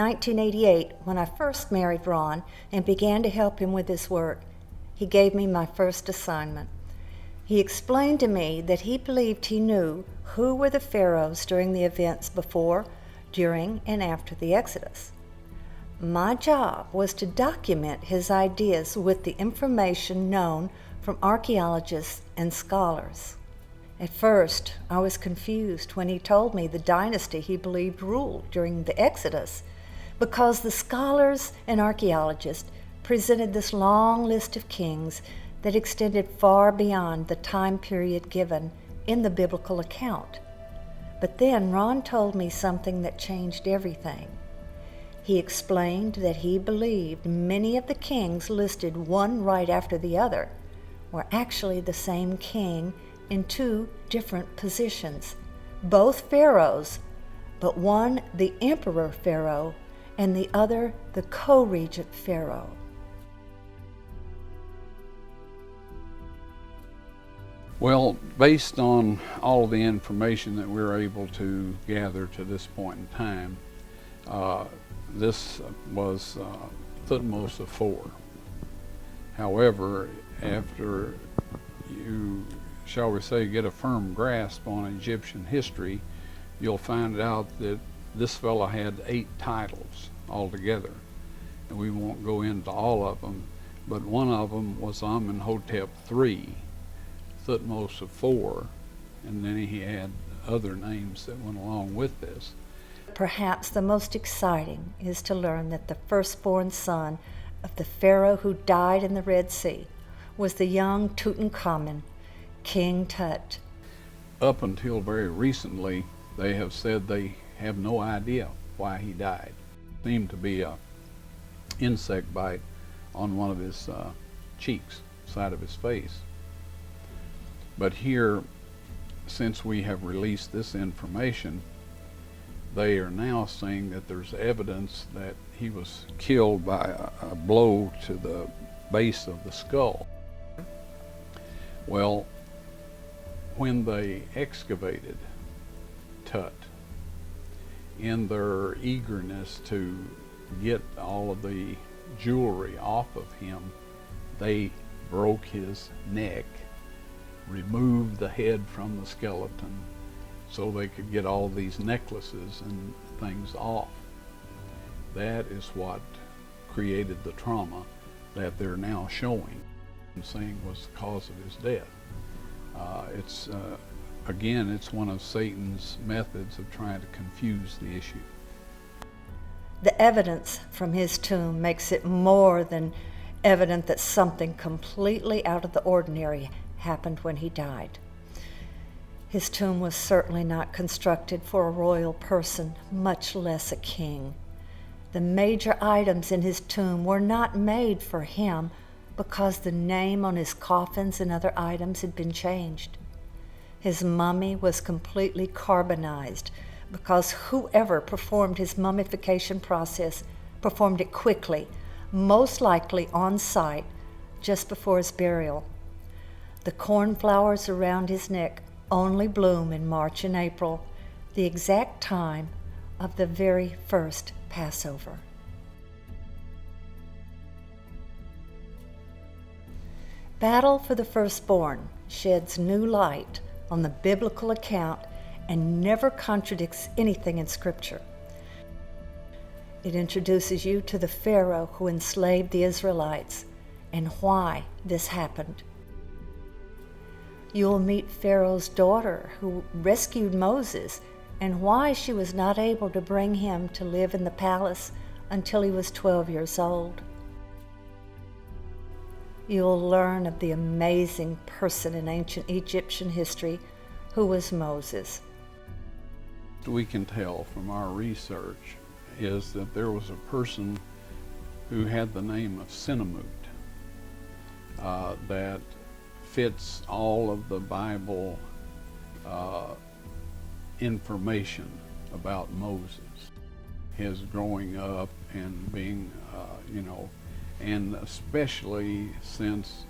1988, when I first married Ron and began to help him with his work, he gave me my first assignment. He explained to me that he believed he knew who were the pharaohs during the events before, during, and after the Exodus. My job was to document his ideas with the information known from archaeologists and scholars. At first, I was confused when he told me the dynasty he believed ruled during the Exodus, because the scholars and archaeologists presented this long list of kings that extended far beyond the time period given in the biblical account. But then Ron told me something that changed everything. He explained that he believed many of the kings listed one right after the other were actually the same king in two different positions, both pharaohs, but one the emperor pharaoh and the other the co-regent pharaoh. Well, based on all the information that we're able to gather to this point in time, this was Thutmose IV. However, after you, shall we say, get a firm grasp on Egyptian history, you'll find out that this fellow had 8 titles altogether. And we won't go into all of them, but one of them was Amenhotep III, Thutmose IV, and then he had other names that went along with this. Perhaps the most exciting is to learn that the firstborn son of the pharaoh who died in the Red Sea was the young Tutankhamun, King Tut. Up until very recently, they have said they have no idea why he died. It seemed to be an insect bite on one of his cheeks, side of his face. But here, since we have released this information, they are now saying that there's evidence that he was killed by a blow to the base of the skull. Well, when they excavated Tut, in their eagerness to get all of the jewelry off of him, they broke his neck, removed the head from the skeleton so they could get all these necklaces and things off. That is what created the trauma that they're now showing and saying was the cause of his death. Again, it's one of Satan's methods of trying to confuse the issue. The evidence from his tomb makes it more than evident that something completely out of the ordinary happened when he died. His tomb was certainly not constructed for a royal person, much less a king. The major items in his tomb were not made for him because the name on his coffins and other items had been changed. His mummy was completely carbonized because whoever performed his mummification process performed it quickly, most likely on site, just before his burial. The cornflowers around his neck only bloom in March and April, the exact time of the very first Passover. Battle for the Firstborn sheds new light on the biblical account and never contradicts anything in Scripture. It introduces you to the Pharaoh who enslaved the Israelites and why this happened. You'll meet Pharaoh's daughter who rescued Moses and why she was not able to bring him to live in the palace until he was 12 years old. You'll learn of the amazing person in ancient Egyptian history who was Moses. We can tell from our research is that there was a person who had the name of Sinemut that fits all of the Bible information about Moses, his growing up and being, and especially since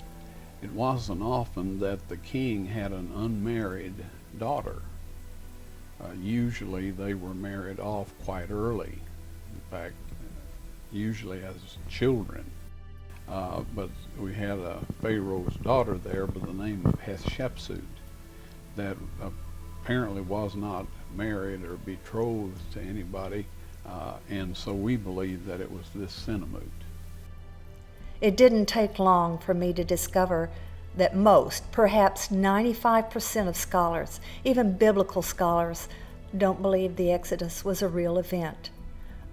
it wasn't often that the king had an unmarried daughter. Usually they were married off quite early. In fact, usually as children. But we had a Pharaoh's daughter there by the name of Hatshepsut that apparently was not married or betrothed to anybody, and so we believe that it was this Sinemut. It didn't take long for me to discover that most, perhaps 95% of scholars, even biblical scholars, don't believe the Exodus was a real event.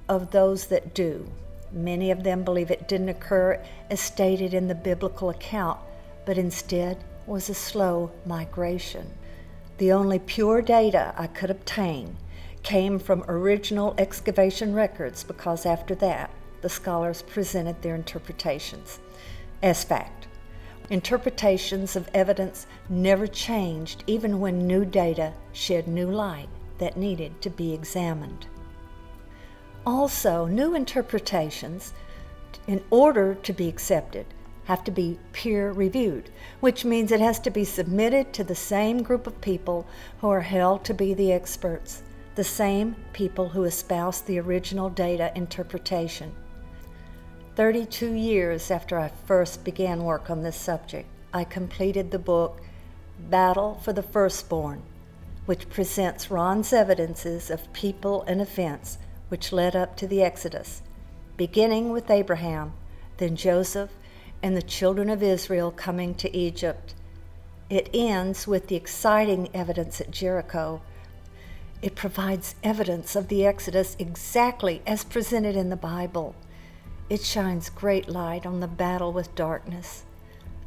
Of those that do, many of them believe it didn't occur as stated in the biblical account, but instead was a slow migration. The only pure data I could obtain came from original excavation records, because after that, the scholars presented their interpretations as fact. Interpretations of evidence never changed, even when new data shed new light that needed to be examined. Also, new interpretations, in order to be accepted, have to be peer-reviewed, which means it has to be submitted to the same group of people who are held to be the experts, the same people who espouse the original data interpretation. 32 years after I first began work on this subject, I completed the book Battle for the Firstborn, which presents Ron's evidences of people and events which led up to the Exodus, beginning with Abraham, then Joseph, and the children of Israel coming to Egypt. It ends with the exciting evidence at Jericho. It provides evidence of the Exodus exactly as presented in the Bible. It shines great light on the battle with darkness.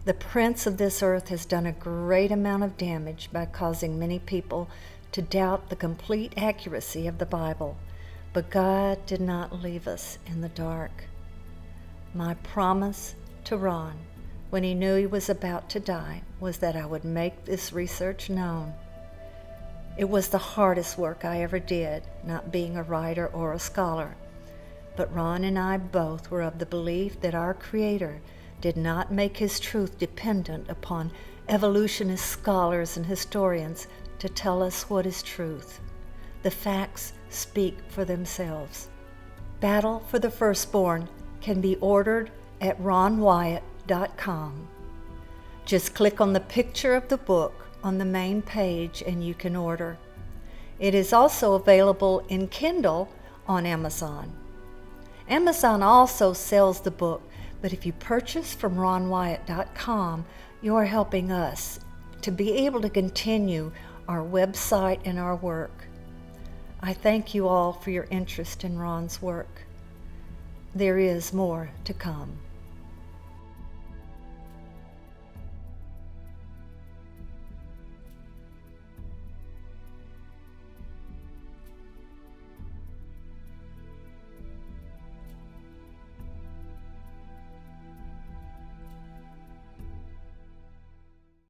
The prince of this earth has done a great amount of damage by causing many people to doubt the complete accuracy of the Bible, but God did not leave us in the dark. My promise to Ron, when he knew he was about to die, was that I would make this research known. It was the hardest work I ever did, not being a writer or a scholar. But Ron and I both were of the belief that our Creator did not make his truth dependent upon evolutionist scholars and historians to tell us what is truth. The facts speak for themselves. Battle for the Firstborn can be ordered at ronwyatt.com. Just click on the picture of the book on the main page and you can order. It is also available in Kindle on Amazon. Amazon also sells the book, but if you purchase from ronwyatt.com, you are helping us to be able to continue our website and our work. I thank you all for your interest in Ron's work. There is more to come.